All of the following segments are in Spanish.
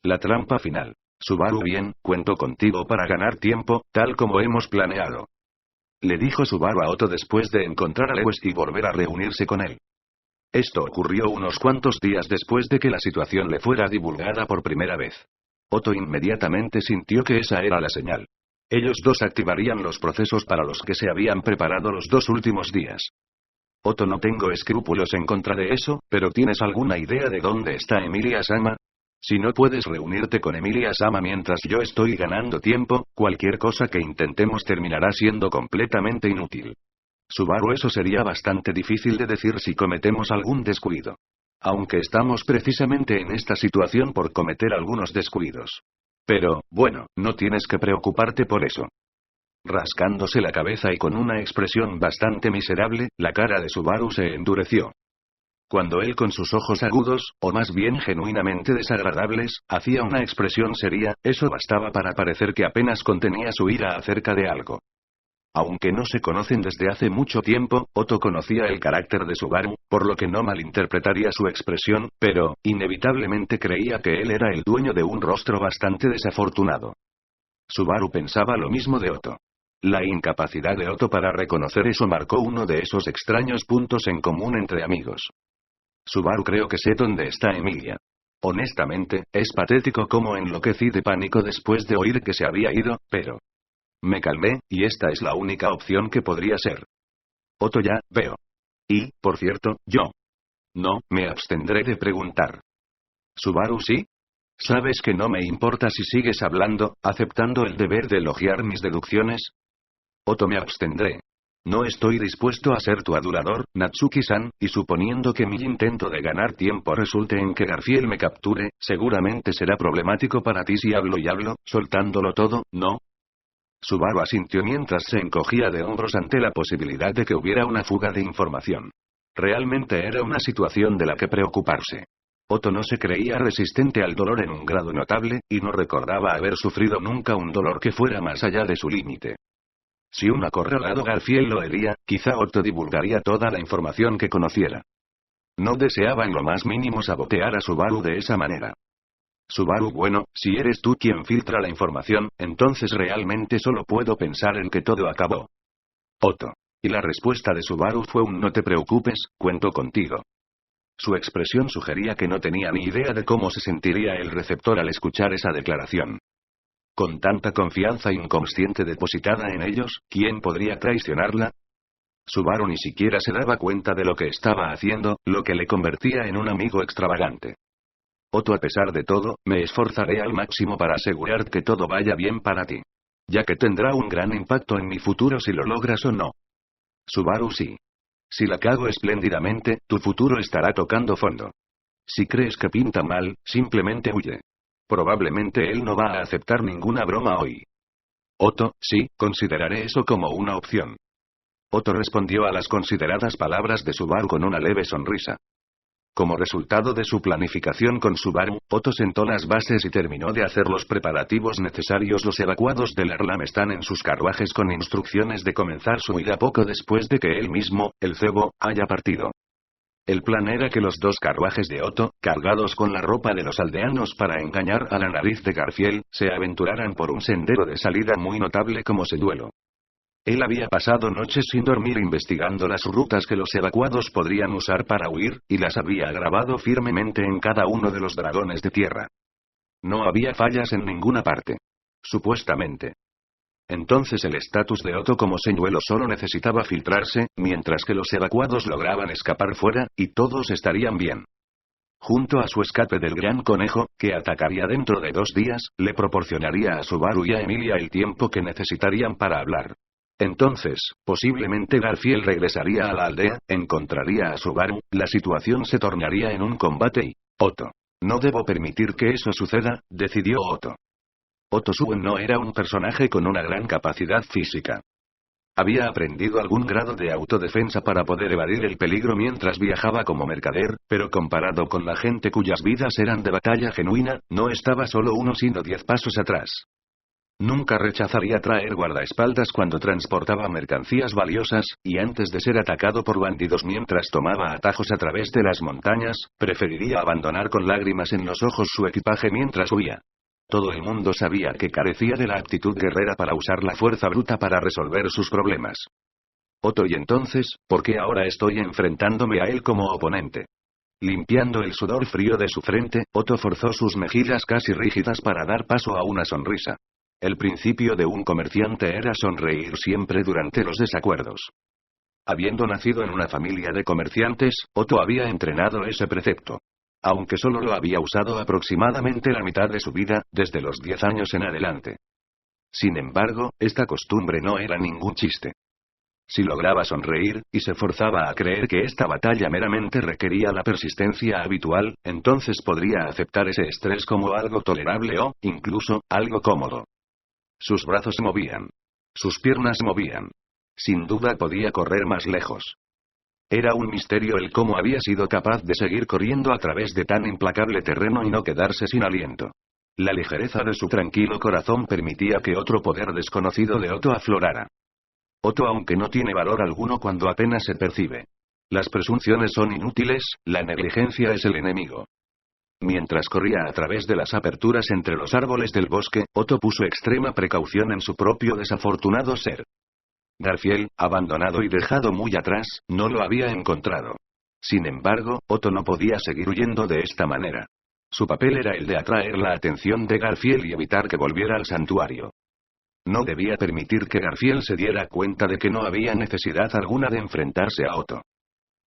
La trampa final. Subaru, bien, cuento contigo para ganar tiempo, tal como hemos planeado. Le dijo Subaru a Otto después de encontrar a Lewis y volver a reunirse con él. Esto ocurrió unos cuantos días después de que la situación le fuera divulgada por primera vez. Otto inmediatamente sintió que esa era la señal. Ellos dos activarían los procesos para los que se habían preparado los 2 últimos días. Otto, no tengo escrúpulos en contra de eso, pero ¿tienes alguna idea de dónde está Emilia-sama? Si no puedes reunirte con Emilia-sama mientras yo estoy ganando tiempo, cualquier cosa que intentemos terminará siendo completamente inútil. Subaru, eso sería bastante difícil de decir si cometemos algún descuido. Aunque estamos precisamente en esta situación por cometer algunos descuidos. Pero, bueno, no tienes que preocuparte por eso. Rascándose la cabeza y con una expresión bastante miserable, la cara de Subaru se endureció. Cuando él, con sus ojos agudos, o más bien genuinamente desagradables, hacía una expresión seria, eso bastaba para parecer que apenas contenía su ira acerca de algo. Aunque no se conocen desde hace mucho tiempo, Otto conocía el carácter de Subaru, por lo que no malinterpretaría su expresión, pero, inevitablemente creía que él era el dueño de un rostro bastante desafortunado. Subaru pensaba lo mismo de Otto. La incapacidad de Otto para reconocer eso marcó uno de esos extraños puntos en común entre amigos. Subaru, creo que sé dónde está Emilia. Honestamente, es patético cómo enloquecí de pánico después de oír que se había ido, pero... Me calmé, y esta es la única opción que podría ser. Otto, ya veo. Y, por cierto, yo. No, me abstendré de preguntar. Subaru, ¿sí? ¿Sabes que no me importa si sigues hablando, aceptando el deber de elogiar mis deducciones? Otto, me abstendré. No estoy dispuesto a ser tu adulador, Natsuki-san, y suponiendo que mi intento de ganar tiempo resulte en que Garfield me capture, seguramente será problemático para ti si hablo y hablo, soltándolo todo, ¿no? Subaru asintió mientras se encogía de hombros ante la posibilidad de que hubiera una fuga de información. Realmente era una situación de la que preocuparse. Otto no se creía resistente al dolor en un grado notable, y no recordaba haber sufrido nunca un dolor que fuera más allá de su límite. Si un acorralado Garfield lo hería, quizá Otto divulgaría toda la información que conociera. No deseaba en lo más mínimo sabotear a Subaru de esa manera. Subaru, bueno, si eres tú quien filtra la información, entonces realmente solo puedo pensar en que todo acabó. Otto. Y la respuesta de Subaru fue un no te preocupes, cuento contigo. Su expresión sugería que no tenía ni idea de cómo se sentiría el receptor al escuchar esa declaración. Con tanta confianza inconsciente depositada en ellos, ¿quién podría traicionarla? Subaru ni siquiera se daba cuenta de lo que estaba haciendo, lo que le convertía en un amigo extravagante. Otto, a pesar de todo, me esforzaré al máximo para asegurar que todo vaya bien para ti. Ya que tendrá un gran impacto en mi futuro si lo logras o no. Subaru, sí. Si la cago espléndidamente, tu futuro estará tocando fondo. Si crees que pinta mal, simplemente huye. Probablemente él no va a aceptar ninguna broma hoy. Otto, sí, consideraré eso como una opción. Otto respondió a las consideradas palabras de Subaru con una leve sonrisa. Como resultado de su planificación con Subaru, Otto sentó las bases y terminó de hacer los preparativos necesarios. Los evacuados del Erlam están en sus carruajes con instrucciones de comenzar su huida poco después de que él mismo, el cebo, haya partido. El plan era que los 2 carruajes de Otto, cargados con la ropa de los aldeanos para engañar a la nariz de Garfield, se aventuraran por un sendero de salida muy notable como señuelo. Él había pasado noches sin dormir investigando las rutas que los evacuados podrían usar para huir, y las había grabado firmemente en cada uno de los dragones de tierra. No había fallas en ninguna parte. Supuestamente. Entonces el estatus de Otto como señuelo solo necesitaba filtrarse, mientras que los evacuados lograban escapar fuera, y todos estarían bien. Junto a su escape del Gran Conejo, que atacaría dentro de 2 días, le proporcionaría a Subaru y a Emilia el tiempo que necesitarían para hablar. Entonces, posiblemente Garfield regresaría a la aldea, encontraría a Subaru, la situación se tornaría en un combate y... Otto. No debo permitir que eso suceda, decidió Otto. Otto Suen no era un personaje con una gran capacidad física. Había aprendido algún grado de autodefensa para poder evadir el peligro mientras viajaba como mercader, pero comparado con la gente cuyas vidas eran de batalla genuina, no estaba solo 1 sino 10 pasos atrás. Nunca rechazaría traer guardaespaldas cuando transportaba mercancías valiosas, y antes de ser atacado por bandidos mientras tomaba atajos a través de las montañas, preferiría abandonar con lágrimas en los ojos su equipaje mientras huía. Todo el mundo sabía que carecía de la actitud guerrera para usar la fuerza bruta para resolver sus problemas. Otto, y entonces, ¿por qué ahora estoy enfrentándome a él como oponente? Limpiando el sudor frío de su frente, Otto forzó sus mejillas casi rígidas para dar paso a una sonrisa. El principio de un comerciante era sonreír siempre durante los desacuerdos. Habiendo nacido en una familia de comerciantes, Otto había entrenado ese precepto. Aunque solo lo había usado aproximadamente la mitad de su vida, desde los 10 años en adelante. Sin embargo, esta costumbre no era ningún chiste. Si lograba sonreír, y se forzaba a creer que esta batalla meramente requería la persistencia habitual, entonces podría aceptar ese estrés como algo tolerable o, incluso, algo cómodo. Sus brazos se movían. Sus piernas se movían. Sin duda podía correr más lejos. Era un misterio el cómo había sido capaz de seguir corriendo a través de tan implacable terreno y no quedarse sin aliento. La ligereza de su tranquilo corazón permitía que otro poder desconocido de Otto aflorara. Otto, aunque no tiene valor alguno cuando apenas se percibe. Las presunciones son inútiles, la negligencia es el enemigo. Mientras corría a través de las aperturas entre los árboles del bosque, Otto puso extrema precaución en su propio desafortunado ser. Garfield, abandonado y dejado muy atrás, no lo había encontrado. Sin embargo, Otto no podía seguir huyendo de esta manera. Su papel era el de atraer la atención de Garfield y evitar que volviera al santuario. No debía permitir que Garfield se diera cuenta de que no había necesidad alguna de enfrentarse a Otto.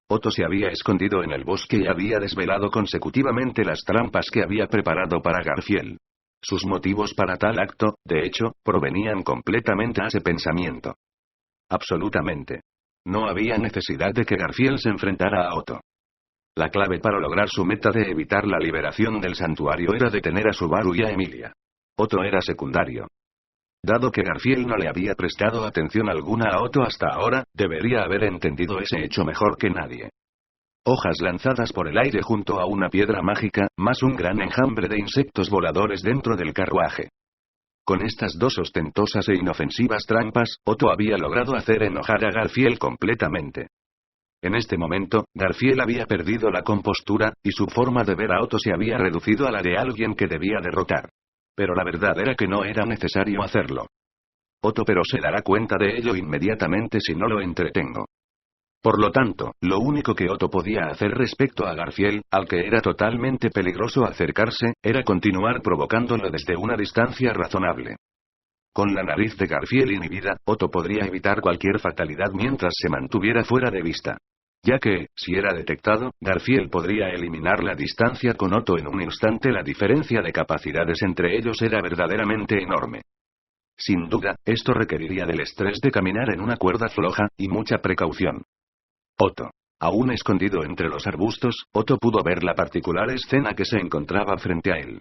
Otto se había escondido en el bosque y había desvelado consecutivamente las trampas que había preparado para Garfield. Sus motivos para tal acto, de hecho, provenían completamente de ese pensamiento. Absolutamente. No había necesidad de que Garfield se enfrentara a Otto. La clave para lograr su meta de evitar la liberación del santuario era detener a Subaru y a Emilia. Otto era secundario. Dado que Garfield no le había prestado atención alguna a Otto hasta ahora, debería haber entendido ese hecho mejor que nadie. Hojas lanzadas por el aire junto a una piedra mágica, más un gran enjambre de insectos voladores dentro del carruaje. Con estas dos ostentosas e inofensivas trampas, Otto había logrado hacer enojar a Garfield completamente. En este momento, Garfield había perdido la compostura, y su forma de ver a Otto se había reducido a la de alguien que debía derrotar. Pero la verdad era que no era necesario hacerlo. Otto pero se dará cuenta de ello inmediatamente si no lo entretengo. Por lo tanto, lo único que Otto podía hacer respecto a Garfield, al que era totalmente peligroso acercarse, era continuar provocándolo desde una distancia razonable. Con la nariz de Garfield inhibida, Otto podría evitar cualquier fatalidad mientras se mantuviera fuera de vista. Ya que, si era detectado, Garfield podría eliminar la distancia con Otto en un instante. La diferencia de capacidades entre ellos era verdaderamente enorme. Sin duda, esto requeriría del estrés de caminar en una cuerda floja, y mucha precaución. Otto. Aún escondido entre los arbustos, Otto pudo ver la particular escena que se encontraba frente a él.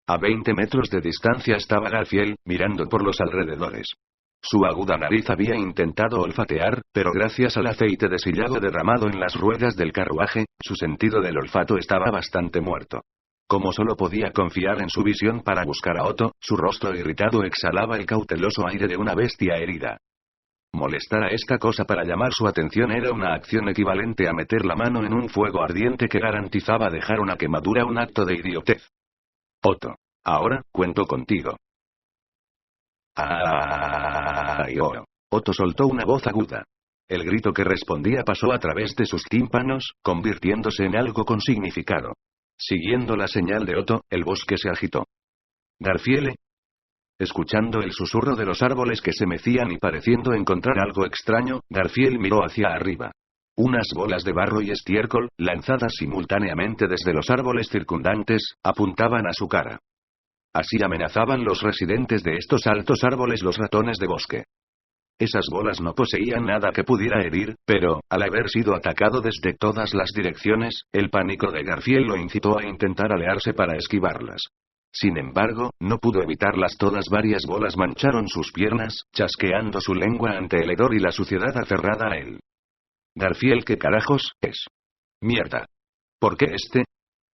A 20 metros de distancia estaba Garfield, mirando por los alrededores. Su aguda nariz había intentado olfatear, pero gracias al aceite desillado derramado en las ruedas del carruaje, su sentido del olfato estaba bastante muerto. Como solo podía confiar en su visión para buscar a Otto, su rostro irritado exhalaba el cauteloso aire de una bestia herida. Molestar a esta cosa para llamar su atención era una acción equivalente a meter la mano en un fuego ardiente que garantizaba dejar una quemadura, un acto de idiotez. Otto. Ahora, cuento contigo. ¡Ay, oh! Otto soltó una voz aguda. El grito que respondía pasó a través de sus tímpanos, convirtiéndose en algo con significado. Siguiendo la señal de Otto, el bosque se agitó. Garfield. Escuchando el susurro de los árboles que se mecían y pareciendo encontrar algo extraño, Garfield miró hacia arriba. Unas bolas de barro y estiércol, lanzadas simultáneamente desde los árboles circundantes, apuntaban a su cara. Así amenazaban los residentes de estos altos árboles, los ratones de bosque. Esas bolas no poseían nada que pudiera herir, pero, al haber sido atacado desde todas las direcciones, el pánico de Garfield lo incitó a intentar alearse para esquivarlas. Sin embargo, no pudo evitarlas todas. Varias bolas mancharon sus piernas, chasqueando su lengua ante el hedor y la suciedad aferrada a él. Garfield, ¿qué carajos es? Mierda. ¿Por qué este?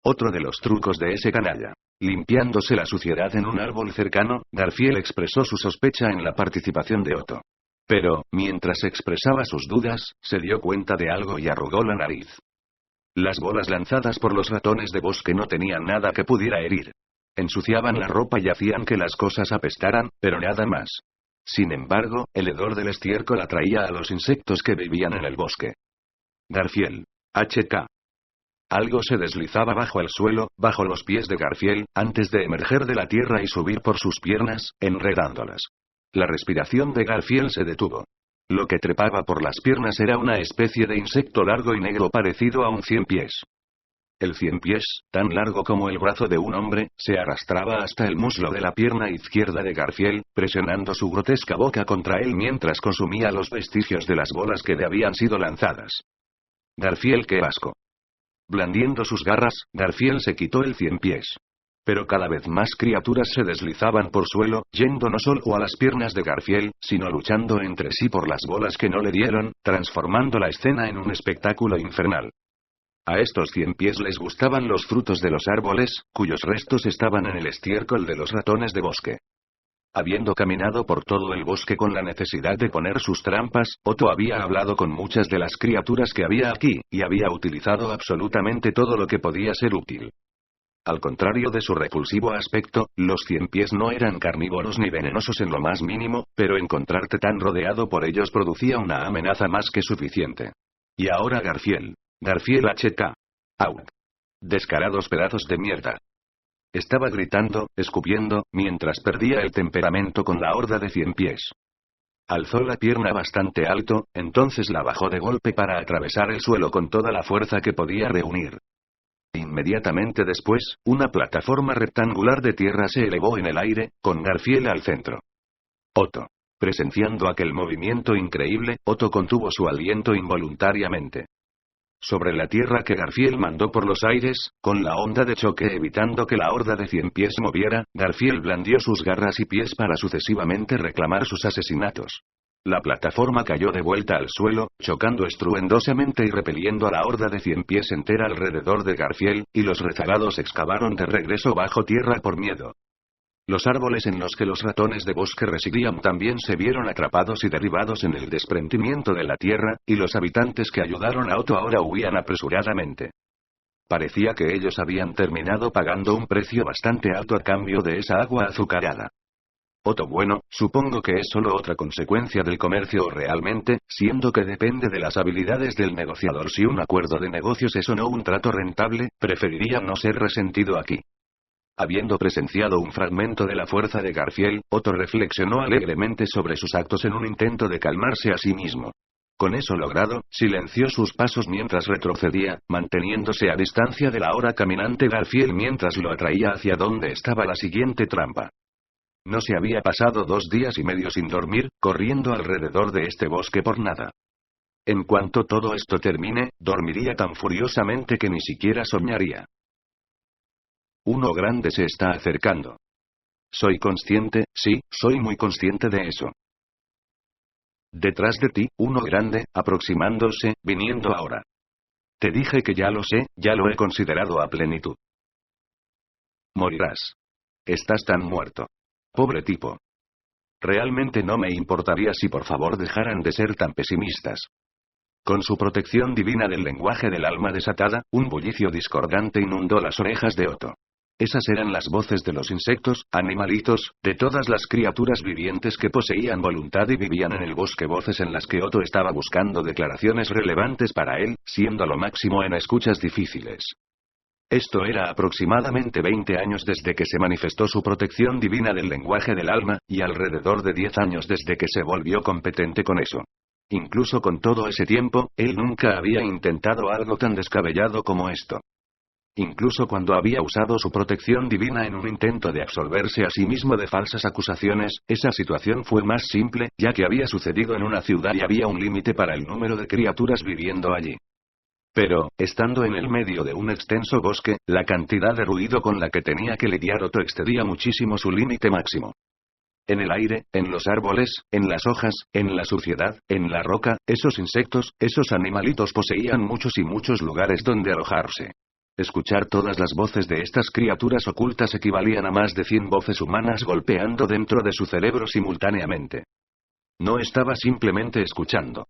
Otro de los trucos de ese canalla. Limpiándose la suciedad en un árbol cercano, Garfield expresó su sospecha en la participación de Otto. Pero, mientras expresaba sus dudas, se dio cuenta de algo y arrugó la nariz. Las bolas lanzadas por los ratones de bosque no tenían nada que pudiera herir. Ensuciaban la ropa y hacían que las cosas apestaran, pero nada más. Sin embargo, el hedor del estiércol atraía a los insectos que vivían en el bosque. Garfield. HK. Algo se deslizaba bajo el suelo, bajo los pies de Garfield, antes de emerger de la tierra y subir por sus piernas, enredándolas. La respiración de Garfield se detuvo. Lo que trepaba por las piernas era una especie de insecto largo y negro parecido a un ciempiés. El ciempiés, tan largo como el brazo de un hombre, se arrastraba hasta el muslo de la pierna izquierda de Garfield, presionando su grotesca boca contra él mientras consumía los vestigios de las bolas que le habían sido lanzadas. Garfield, qué asco. Blandiendo sus garras, Garfield se quitó el ciempiés. Pero cada vez más criaturas se deslizaban por suelo, yendo no solo a las piernas de Garfield, sino luchando entre sí por las bolas que no le dieron, transformando la escena en un espectáculo infernal. A estos ciempiés les gustaban los frutos de los árboles, cuyos restos estaban en el estiércol de los ratones de bosque. Habiendo caminado por todo el bosque con la necesidad de poner sus trampas, Otto había hablado con muchas de las criaturas que había aquí, y había utilizado absolutamente todo lo que podía ser útil. Al contrario de su repulsivo aspecto, los ciempiés no eran carnívoros ni venenosos en lo más mínimo, pero encontrarte tan rodeado por ellos producía una amenaza más que suficiente. Y ahora Garfield. Garfield HK. Auk. Descarados pedazos de mierda. Estaba gritando, escupiendo, mientras perdía el temperamento con la horda de ciempiés. Alzó la pierna bastante alto, entonces la bajó de golpe para atravesar el suelo con toda la fuerza que podía reunir. Inmediatamente después, una plataforma rectangular de tierra se elevó en el aire, con Garfield al centro. Otto. Presenciando aquel movimiento increíble, Otto contuvo su aliento involuntariamente. Sobre la tierra que Garfield mandó por los aires, con la onda de choque evitando que la horda de ciempiés moviera, Garfield blandió sus garras y pies para sucesivamente reclamar sus asesinatos. La plataforma cayó de vuelta al suelo, chocando estruendosamente y repeliendo a la horda de ciempiés entera alrededor de Garfield, y los rezagados excavaron de regreso bajo tierra por miedo. Los árboles en los que los ratones de bosque residían también se vieron atrapados y derribados en el desprendimiento de la tierra, y los habitantes que ayudaron a Otto ahora huían apresuradamente. Parecía que ellos habían terminado pagando un precio bastante alto a cambio de esa agua azucarada. Otto, bueno, supongo que es solo otra consecuencia del comercio o realmente, siendo que depende de las habilidades del negociador. Si un acuerdo de negocios es o no un trato rentable, preferiría no ser resentido aquí. Habiendo presenciado un fragmento de la fuerza de Garfield, Otto reflexionó alegremente sobre sus actos en un intento de calmarse a sí mismo. Con eso logrado, silenció sus pasos mientras retrocedía, manteniéndose a distancia de la ahora caminante Garfield mientras lo atraía hacia donde estaba la siguiente trampa. No se había pasado 2 días y medio sin dormir, corriendo alrededor de este bosque por nada. En cuanto todo esto termine, dormiría tan furiosamente que ni siquiera soñaría. Uno grande se está acercando. Soy consciente, sí, soy muy consciente de eso. Detrás de ti, uno grande, aproximándose, viniendo ahora. Te dije que ya lo sé, ya lo he considerado a plenitud. Morirás. Estás tan muerto. Pobre tipo. Realmente no me importaría si por favor dejaran de ser tan pesimistas. Con su protección divina del lenguaje del alma desatada, un bullicio discordante inundó las orejas de Otto. Esas eran las voces de los insectos, animalitos, de todas las criaturas vivientes que poseían voluntad y vivían en el bosque, voces en las que Otto estaba buscando declaraciones relevantes para él, siendo lo máximo en escuchas difíciles. Esto era aproximadamente 20 años desde que se manifestó su protección divina del lenguaje del alma, y alrededor de 10 años desde que se volvió competente con eso. Incluso con todo ese tiempo, él nunca había intentado algo tan descabellado como esto. Incluso cuando había usado su protección divina en un intento de absolverse a sí mismo de falsas acusaciones, esa situación fue más simple, ya que había sucedido en una ciudad y había un límite para el número de criaturas viviendo allí. Pero, estando en el medio de un extenso bosque, la cantidad de ruido con la que tenía que lidiar Otto excedía muchísimo su límite máximo. En el aire, en los árboles, en las hojas, en la suciedad, en la roca, esos insectos, esos animalitos poseían muchos y muchos lugares donde alojarse. Escuchar todas las voces de estas criaturas ocultas equivalían a más de 100 voces humanas golpeando dentro de su cerebro simultáneamente. No estaba simplemente escuchando.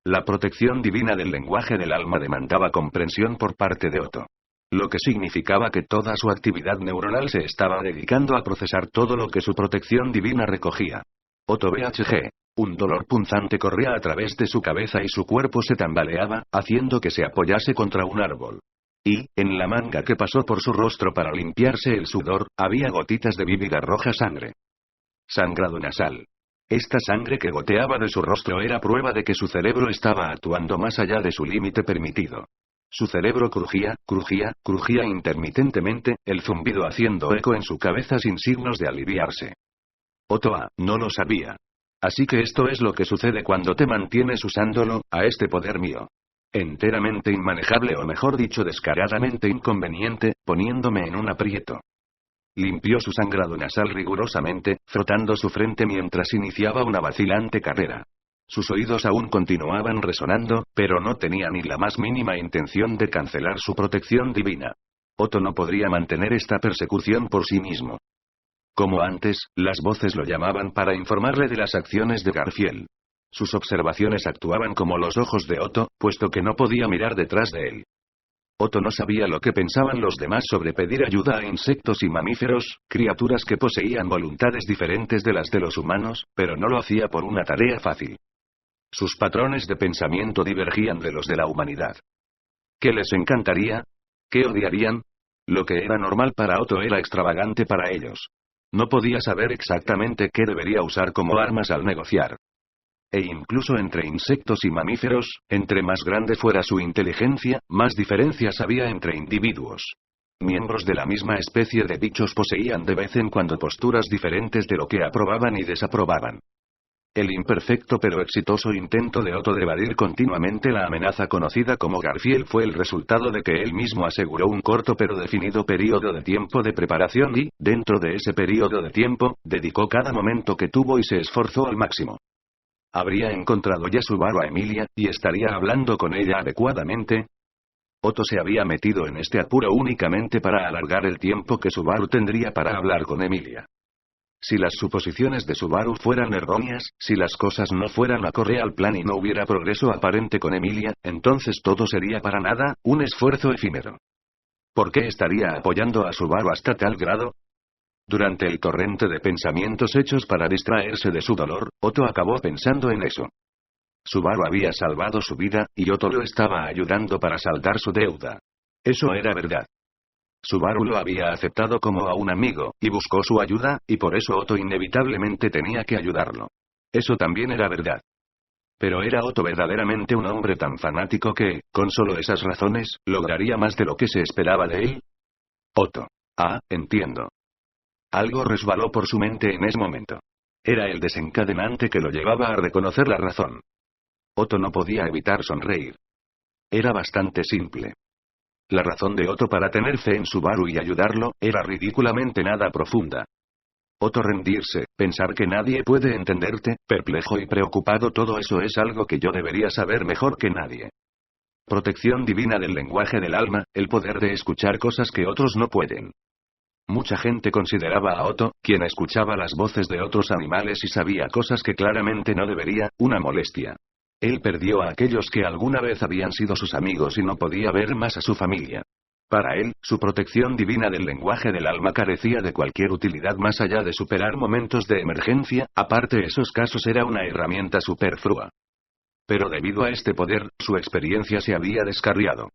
La protección divina del lenguaje del alma demandaba comprensión por parte de Otto. Lo que significaba que toda su actividad neuronal se estaba dedicando a procesar todo lo que su protección divina recogía. Otto BHG. Un dolor punzante corría a través de su cabeza y su cuerpo se tambaleaba, haciendo que se apoyase contra un árbol. Y, en la manga que pasó por su rostro para limpiarse el sudor, había gotitas de vívida roja sangre. Sangrado nasal. Esta sangre que goteaba de su rostro era prueba de que su cerebro estaba actuando más allá de su límite permitido. Su cerebro crujía, crujía, crujía intermitentemente, el zumbido haciendo eco en su cabeza sin signos de aliviarse. Otto no lo sabía. Así que esto es lo que sucede cuando te mantienes usándolo, a este poder mío. Enteramente inmanejable o mejor dicho descaradamente inconveniente, poniéndome en un aprieto. Limpió su sangrado nasal rigurosamente, frotando su frente mientras iniciaba una vacilante carrera. Sus oídos aún continuaban resonando, pero no tenía ni la más mínima intención de cancelar su protección divina. Otto no podría mantener esta persecución por sí mismo. Como antes, las voces lo llamaban para informarle de las acciones de Garfield. Sus observaciones actuaban como los ojos de Otto, puesto que no podía mirar detrás de él. Otto no sabía lo que pensaban los demás sobre pedir ayuda a insectos y mamíferos, criaturas que poseían voluntades diferentes de las de los humanos, pero no lo hacía por una tarea fácil. Sus patrones de pensamiento divergían de los de la humanidad. ¿Qué les encantaría? ¿Qué odiarían? Lo que era normal para Otto era extravagante para ellos. No podía saber exactamente qué debería usar como armas al negociar. E incluso entre insectos y mamíferos, entre más grande fuera su inteligencia, más diferencias había entre individuos. Miembros de la misma especie de bichos poseían de vez en cuando posturas diferentes de lo que aprobaban y desaprobaban. El imperfecto pero exitoso intento de Otto de evadir continuamente la amenaza conocida como Garfield fue el resultado de que él mismo aseguró un corto pero definido período de tiempo de preparación y, dentro de ese período de tiempo, dedicó cada momento que tuvo y se esforzó al máximo. ¿Habría encontrado ya Subaru a Emilia, y estaría hablando con ella adecuadamente? Otto se había metido en este apuro únicamente para alargar el tiempo que Subaru tendría para hablar con Emilia. Si las suposiciones de Subaru fueran erróneas, si las cosas no fueran acorde al plan y no hubiera progreso aparente con Emilia, entonces todo sería para nada, un esfuerzo efímero. ¿Por qué estaría apoyando a Subaru hasta tal grado? Durante el torrente de pensamientos hechos para distraerse de su dolor, Otto acabó pensando en eso. Subaru había salvado su vida, y Otto lo estaba ayudando para saldar su deuda. Eso era verdad. Subaru lo había aceptado como a un amigo, y buscó su ayuda, y por eso Otto inevitablemente tenía que ayudarlo. Eso también era verdad. Pero ¿era Otto verdaderamente un hombre tan fanático que, con solo esas razones, lograría más de lo que se esperaba de él? Otto. Entiendo. Algo resbaló por su mente en ese momento. Era el desencadenante que lo llevaba a reconocer la razón. Otto no podía evitar sonreír. Era bastante simple. La razón de Otto para tener fe en Subaru y ayudarlo, era ridículamente nada profunda. Otto rendirse, pensar que nadie puede entenderte, perplejo y preocupado, todo eso es algo que yo debería saber mejor que nadie. Protección divina del lenguaje del alma, el poder de escuchar cosas que otros no pueden. Mucha gente consideraba a Otto, quien escuchaba las voces de otros animales y sabía cosas que claramente no debería, una molestia. Él perdió a aquellos que alguna vez habían sido sus amigos y no podía ver más a su familia. Para él, su protección divina del lenguaje del alma carecía de cualquier utilidad más allá de superar momentos de emergencia, aparte esos casos era una herramienta superflua. Pero debido a este poder, su experiencia se había descarriado.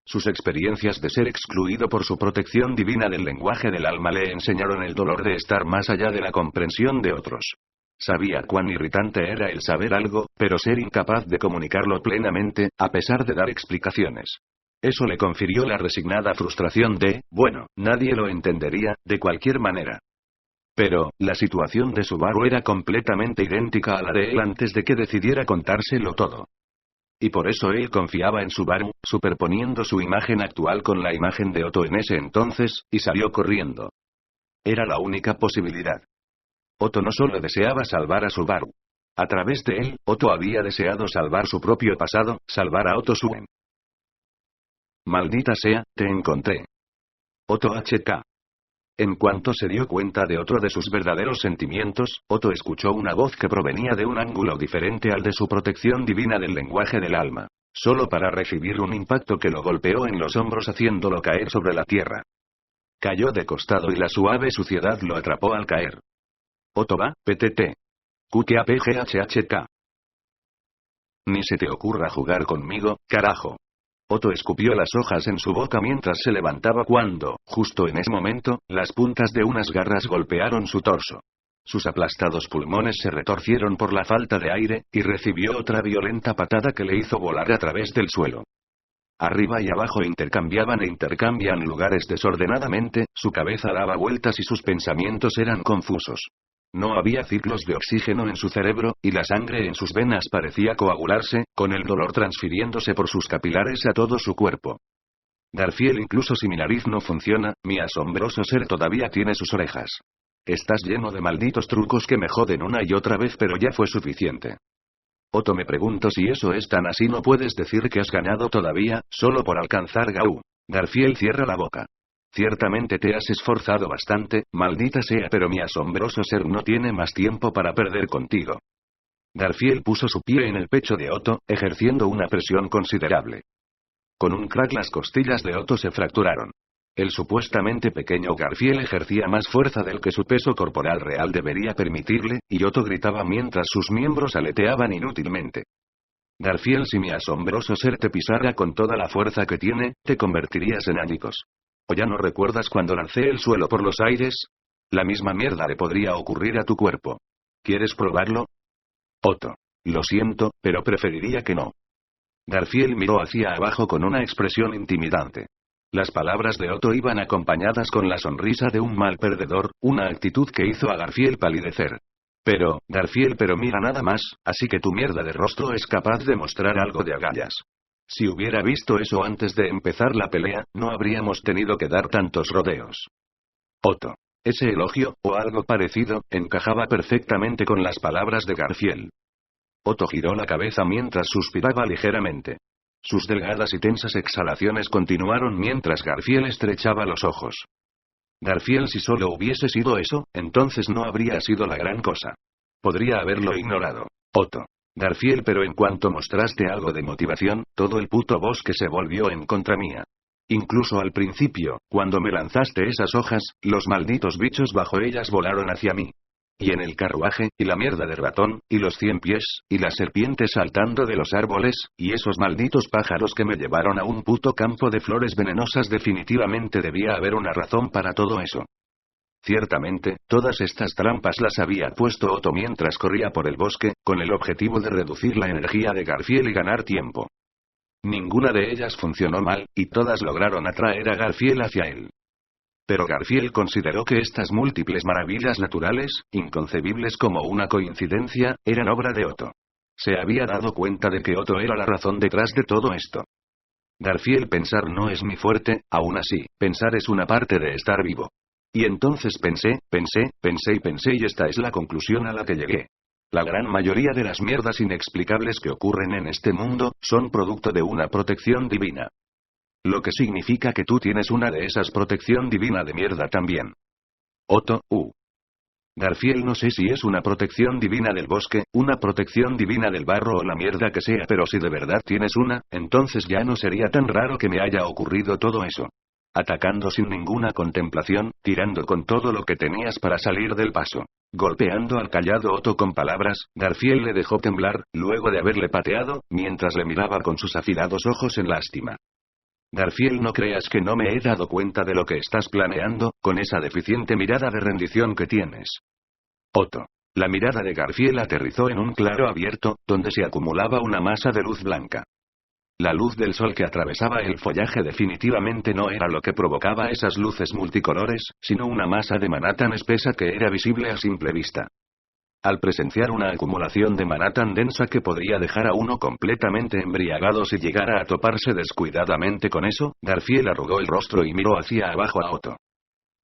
Sus experiencias de ser excluido por su protección divina del lenguaje del alma le enseñaron el dolor de estar más allá de la comprensión de otros. Sabía cuán irritante era el saber algo, pero ser incapaz de comunicarlo plenamente, a pesar de dar explicaciones. Eso le confirió la resignada frustración de, bueno, nadie lo entendería, de cualquier manera. Pero, la situación de Subaru era completamente idéntica a la de él antes de que decidiera contárselo todo. Y por eso él confiaba en Subaru, superponiendo su imagen actual con la imagen de Otto en ese entonces, y salió corriendo. Era la única posibilidad. Otto no solo deseaba salvar a Subaru. A través de él, Otto había deseado salvar su propio pasado, salvar a Otto Suen. Maldita sea, te encontré. Otto HK. En cuanto se dio cuenta de otro de sus verdaderos sentimientos, Otto escuchó una voz que provenía de un ángulo diferente al de su protección divina del lenguaje del alma, solo para recibir un impacto que lo golpeó en los hombros haciéndolo caer sobre la tierra. Cayó de costado y la suave suciedad lo atrapó al caer. Otto va, PTT. QQAPGHHK. Ni se te ocurra jugar conmigo, carajo. Otto escupió las hojas en su boca mientras se levantaba cuando, justo en ese momento, las puntas de unas garras golpearon su torso. Sus aplastados pulmones se retorcieron por la falta de aire, y recibió otra violenta patada que le hizo volar a través del suelo. Arriba y abajo intercambian lugares desordenadamente, su cabeza daba vueltas y sus pensamientos eran confusos. No había ciclos de oxígeno en su cerebro, y la sangre en sus venas parecía coagularse, con el dolor transfiriéndose por sus capilares a todo su cuerpo. Garfiel, incluso si mi nariz no funciona, mi asombroso ser todavía tiene sus orejas. Estás lleno de malditos trucos que me joden una y otra vez, pero ya fue suficiente. Otto, me pregunto si eso es tan así. No puedes decir que has ganado todavía, solo por alcanzar Gau. Garfiel cierra la boca. Ciertamente te has esforzado bastante, maldita sea, pero mi asombroso ser no tiene más tiempo para perder contigo. Garfiel puso su pie en el pecho de Otto, ejerciendo una presión considerable. Con un crack las costillas de Otto se fracturaron. El supuestamente pequeño Garfiel ejercía más fuerza del que su peso corporal real debería permitirle, y Otto gritaba mientras sus miembros aleteaban inútilmente. Garfiel, si mi asombroso ser te pisara con toda la fuerza que tiene, te convertirías en ánicos. ¿O ya no recuerdas cuando lancé el suelo por los aires? La misma mierda le podría ocurrir a tu cuerpo. ¿Quieres probarlo? Otto. Lo siento, pero preferiría que no. Garfiel miró hacia abajo con una expresión intimidante. Las palabras de Otto iban acompañadas con la sonrisa de un mal perdedor, una actitud que hizo a Garfiel palidecer. Garfiel, pero mira nada más, así que tu mierda de rostro es capaz de mostrar algo de agallas. Si hubiera visto eso antes de empezar la pelea, no habríamos tenido que dar tantos rodeos. Otto. Ese elogio, o algo parecido, encajaba perfectamente con las palabras de Garfiel. Otto giró la cabeza mientras suspiraba ligeramente. Sus delgadas y tensas exhalaciones continuaron mientras Garfiel estrechaba los ojos. Garfiel, si solo hubiese sido eso, entonces no habría sido la gran cosa. Podría haberlo ignorado. Otto. Garfiel, pero en cuanto mostraste algo de motivación, todo el puto bosque se volvió en contra mía. Incluso al principio, cuando me lanzaste esas hojas, los malditos bichos bajo ellas volaron hacia mí. Y en el carruaje, y la mierda de ratón, y los 100 pies, y las serpientes saltando de los árboles, y esos malditos pájaros que me llevaron a un puto campo de flores venenosas. Definitivamente debía haber una razón para todo eso. Ciertamente, todas estas trampas las había puesto Otto mientras corría por el bosque, con el objetivo de reducir la energía de Garfiel y ganar tiempo. Ninguna de ellas funcionó mal, y todas lograron atraer a Garfiel hacia él. Pero Garfiel consideró que estas múltiples maravillas naturales, inconcebibles como una coincidencia, eran obra de Otto. Se había dado cuenta de que Otto era la razón detrás de todo esto. Garfiel, pensar no es mi fuerte, aún así, pensar es una parte de estar vivo. Y entonces pensé, y esta es la conclusión a la que llegué. La gran mayoría de las mierdas inexplicables que ocurren en este mundo, son producto de una protección divina. Lo que significa que tú tienes una de esas protección divina de mierda también. Otto, Garfiel, no sé si es una protección divina del bosque, una protección divina del barro o la mierda que sea, pero si de verdad tienes una, entonces ya no sería tan raro que me haya ocurrido todo eso. Atacando sin ninguna contemplación, tirando con todo lo que tenías para salir del paso. Golpeando al callado Otto con palabras, Garfiel le dejó temblar, luego de haberle pateado, mientras le miraba con sus afilados ojos en lástima. Garfiel, no creas que no me he dado cuenta de lo que estás planeando, con esa deficiente mirada de rendición que tienes. Otto. La mirada de Garfiel aterrizó en un claro abierto, donde se acumulaba una masa de luz blanca. La luz del sol que atravesaba el follaje definitivamente no era lo que provocaba esas luces multicolores, sino una masa de maná tan espesa que era visible a simple vista. Al presenciar una acumulación de maná tan densa que podría dejar a uno completamente embriagado si llegara a toparse descuidadamente con eso, Garfiel arrugó el rostro y miró hacia abajo a Otto.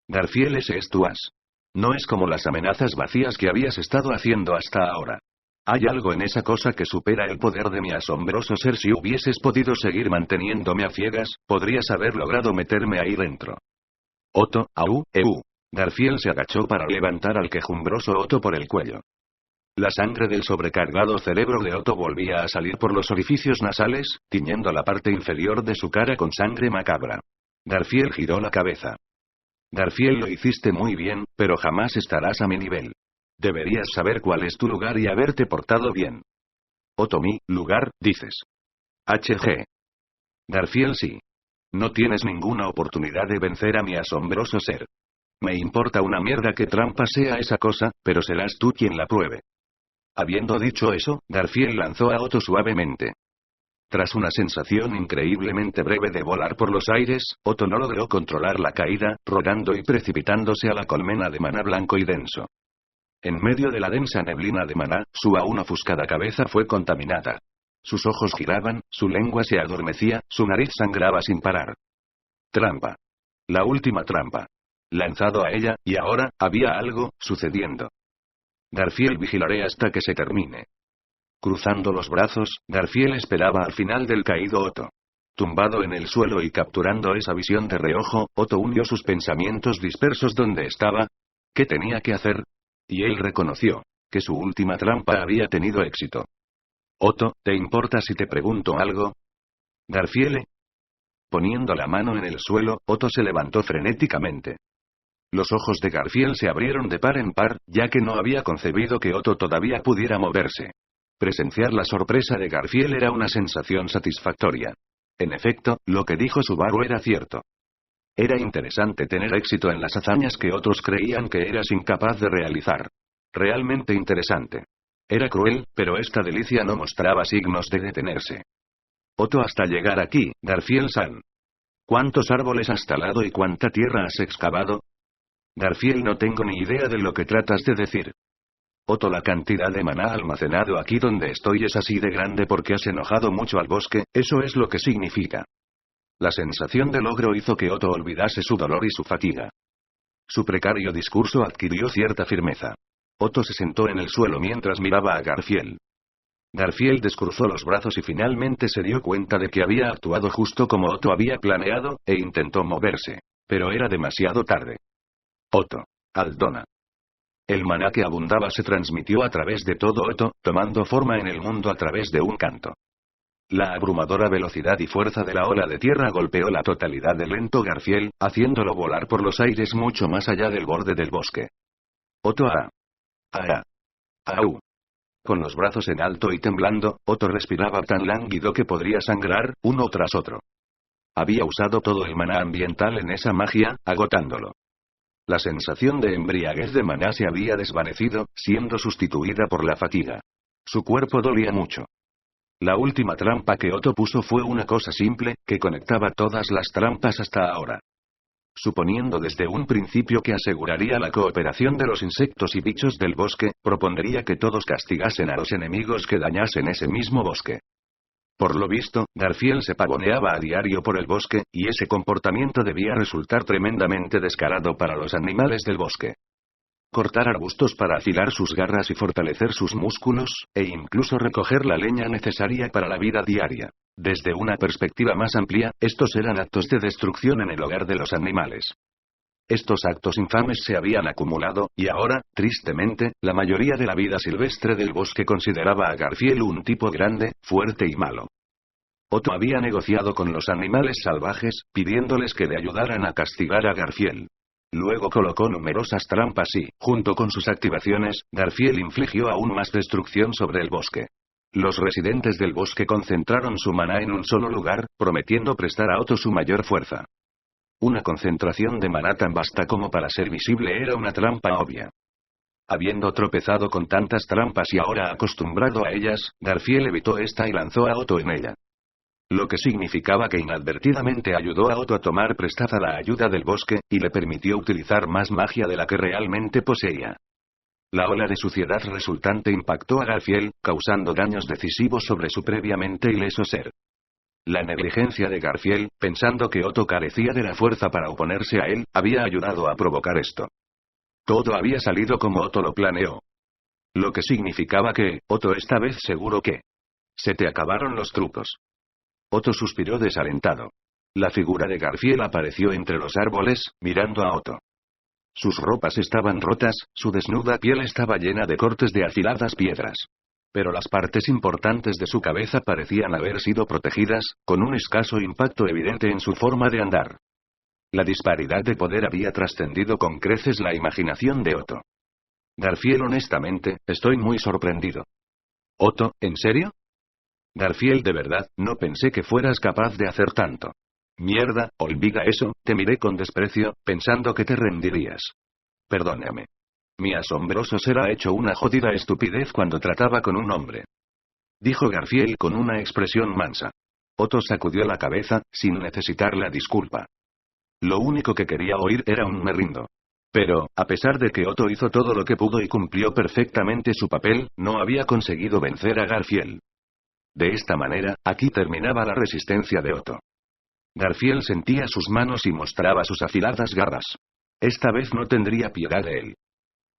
Garfiel, ese es tu as. No es como las amenazas vacías que habías estado haciendo hasta ahora. Hay algo en esa cosa que supera el poder de mi asombroso ser. Si hubieses podido seguir manteniéndome a ciegas, podrías haber logrado meterme ahí dentro. Otto, au, eu. Garfield se agachó para levantar al quejumbroso Otto por el cuello. La sangre del sobrecargado cerebro de Otto volvía a salir por los orificios nasales, tiñendo la parte inferior de su cara con sangre macabra. Garfield giró la cabeza. Garfield, lo hiciste muy bien, pero jamás estarás a mi nivel. Deberías saber cuál es tu lugar y haberte portado bien. Otto, mi lugar, dices. HG. Garfield, sí. No tienes ninguna oportunidad de vencer a mi asombroso ser. Me importa una mierda qué trampa sea esa cosa, pero serás tú quien la pruebe. Habiendo dicho eso, Garfield lanzó a Otto suavemente. Tras una sensación increíblemente breve de volar por los aires, Otto no logró controlar la caída, rodando y precipitándose a la colmena de maná blanco y denso. En medio de la densa neblina de maná, su aún ofuscada cabeza fue contaminada. Sus ojos giraban, su lengua se adormecía, su nariz sangraba sin parar. Trampa. La última trampa. Lanzado a ella, y ahora, había algo sucediendo. Garfield, vigilaré hasta que se termine. Cruzando los brazos, Garfield esperaba al final del caído Otto. Tumbado en el suelo y capturando esa visión de reojo, Otto unió sus pensamientos dispersos donde estaba. ¿Qué tenía que hacer? Y él reconoció que su última trampa había tenido éxito. Otto, ¿te importa si te pregunto algo? Garfield. Poniendo la mano en el suelo, Otto se levantó frenéticamente. Los ojos de Garfield se abrieron de par en par, ya que no había concebido que Otto todavía pudiera moverse. Presenciar la sorpresa de Garfield era una sensación satisfactoria. En efecto, lo que dijo Subaru era cierto. Era interesante tener éxito en las hazañas que otros creían que eras incapaz de realizar. Realmente interesante. Era cruel, pero esta delicia no mostraba signos de detenerse. Otto, hasta llegar aquí, Garfield-san. ¿Cuántos árboles has talado y cuánta tierra has excavado? Garfield, no tengo ni idea de lo que tratas de decir. Otto, la cantidad de maná almacenado aquí donde estoy es así de grande porque has enojado mucho al bosque, eso es lo que significa. La sensación de logro hizo que Otto olvidase su dolor y su fatiga. Su precario discurso adquirió cierta firmeza. Otto se sentó en el suelo mientras miraba a Garfield. Garfield descruzó los brazos y finalmente se dio cuenta de que había actuado justo como Otto había planeado, e intentó moverse. Pero era demasiado tarde. Otto. Aldona. El maná que abundaba se transmitió a través de todo Otto, tomando forma en el mundo a través de un canto. La abrumadora velocidad y fuerza de la ola de tierra golpeó la totalidad del lento Garfield, haciéndolo volar por los aires mucho más allá del borde del bosque. Otto Au. Con los brazos en alto y temblando, Otto respiraba tan lánguido que podría sangrar, uno tras otro. Había usado todo el maná ambiental en esa magia, agotándolo. La sensación de embriaguez de maná se había desvanecido, siendo sustituida por la fatiga. Su cuerpo dolía mucho. La última trampa que Otto puso fue una cosa simple, que conectaba todas las trampas hasta ahora. Suponiendo desde un principio que aseguraría la cooperación de los insectos y bichos del bosque, propondría que todos castigasen a los enemigos que dañasen ese mismo bosque. Por lo visto, Garfield se pavoneaba a diario por el bosque, y ese comportamiento debía resultar tremendamente descarado para los animales del bosque. Cortar arbustos para afilar sus garras y fortalecer sus músculos, e incluso recoger la leña necesaria para la vida diaria. Desde una perspectiva más amplia, estos eran actos de destrucción en el hogar de los animales. Estos actos infames se habían acumulado, y ahora, tristemente, la mayoría de la vida silvestre del bosque consideraba a Garfield un tipo grande, fuerte y malo. Otto había negociado con los animales salvajes, pidiéndoles que le ayudaran a castigar a Garfield. Luego colocó numerosas trampas y, junto con sus activaciones, Garfield infligió aún más destrucción sobre el bosque. Los residentes del bosque concentraron su maná en un solo lugar, prometiendo prestar a Otto su mayor fuerza. Una concentración de maná tan vasta como para ser visible era una trampa obvia. Habiendo tropezado con tantas trampas y ahora acostumbrado a ellas, Garfield evitó esta y lanzó a Otto en ella. Lo que significaba que inadvertidamente ayudó a Otto a tomar prestada la ayuda del bosque, y le permitió utilizar más magia de la que realmente poseía. La ola de suciedad resultante impactó a Garfield, causando daños decisivos sobre su previamente ileso ser. La negligencia de Garfield, pensando que Otto carecía de la fuerza para oponerse a él, había ayudado a provocar esto. Todo había salido como Otto lo planeó. Lo que significaba que, Otto, esta vez seguro que se te acabaron los trucos. Otto suspiró desalentado. La figura de Garfield apareció entre los árboles, mirando a Otto. Sus ropas estaban rotas, su desnuda piel estaba llena de cortes de afiladas piedras. Pero las partes importantes de su cabeza parecían haber sido protegidas, con un escaso impacto evidente en su forma de andar. La disparidad de poder había trascendido con creces la imaginación de Otto. Garfield, honestamente, estoy muy sorprendido. Otto, ¿en serio? Garfield, de verdad, no pensé que fueras capaz de hacer tanto. Mierda, olvida eso, te miré con desprecio, pensando que te rendirías. Perdóname. Mi asombroso ser ha hecho una jodida estupidez cuando trataba con un hombre. Dijo Garfield con una expresión mansa. Otto sacudió la cabeza, sin necesitar la disculpa. Lo único que quería oír era un me rindo. Pero, a pesar de que Otto hizo todo lo que pudo y cumplió perfectamente su papel, no había conseguido vencer a Garfield. De esta manera, aquí terminaba la resistencia de Otto. Garfield sentía sus manos y mostraba sus afiladas garras. Esta vez no tendría piedad de él.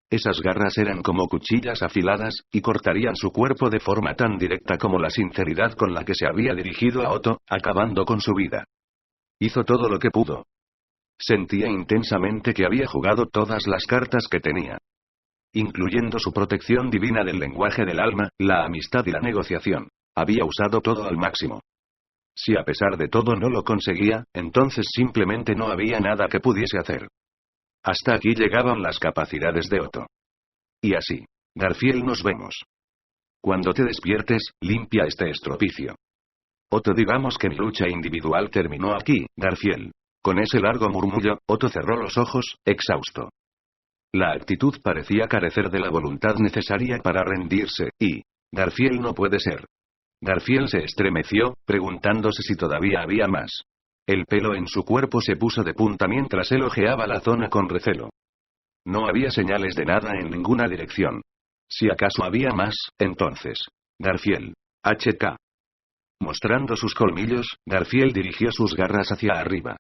Esas garras eran como cuchillas afiladas, y cortarían su cuerpo de forma tan directa como la sinceridad con la que se había dirigido a Otto, acabando con su vida. Hizo todo lo que pudo. Sentía intensamente que había jugado todas las cartas que tenía. Incluyendo su protección divina del lenguaje del alma, la amistad y la negociación. Había usado todo al máximo. Si a pesar de todo no lo conseguía, entonces simplemente no había nada que pudiese hacer. Hasta aquí llegaban las capacidades de Otto. Y así. Garfield, nos vemos. Cuando te despiertes, limpia este estropicio. Otto, digamos que mi lucha individual terminó aquí, Garfield. Con ese largo murmullo, Otto cerró los ojos, exhausto. La actitud parecía carecer de la voluntad necesaria para rendirse, y Garfield, no puede ser. Garfield se estremeció, preguntándose si todavía había más. El pelo en su cuerpo se puso de punta mientras él ojeaba la zona con recelo. No había señales de nada en ninguna dirección. Si acaso había más, entonces. Garfield. HK. Mostrando sus colmillos, Garfield dirigió sus garras hacia arriba.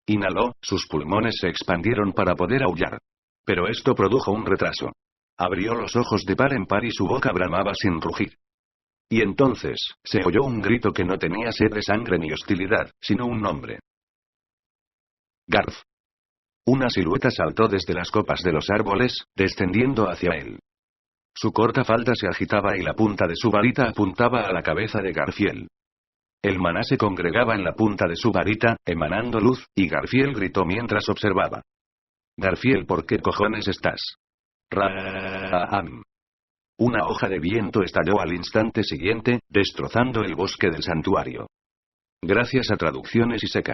Inhaló, sus pulmones se expandieron para poder aullar. Pero esto produjo un retraso. Abrió los ojos de par en par y su boca bramaba sin rugir. Y entonces, se oyó un grito que no tenía sed de sangre ni hostilidad, sino un nombre. Garf. Una silueta saltó desde las copas de los árboles, descendiendo hacia él. Su corta falda se agitaba y la punta de su varita apuntaba a la cabeza de Garfield. El maná se congregaba en la punta de su varita, emanando luz, y Garfield gritó mientras observaba. Garfield, ¿por qué cojones estás? Raam. Una hoja de viento estalló al instante siguiente, destrozando el bosque del santuario. Gracias a traducciones y secas.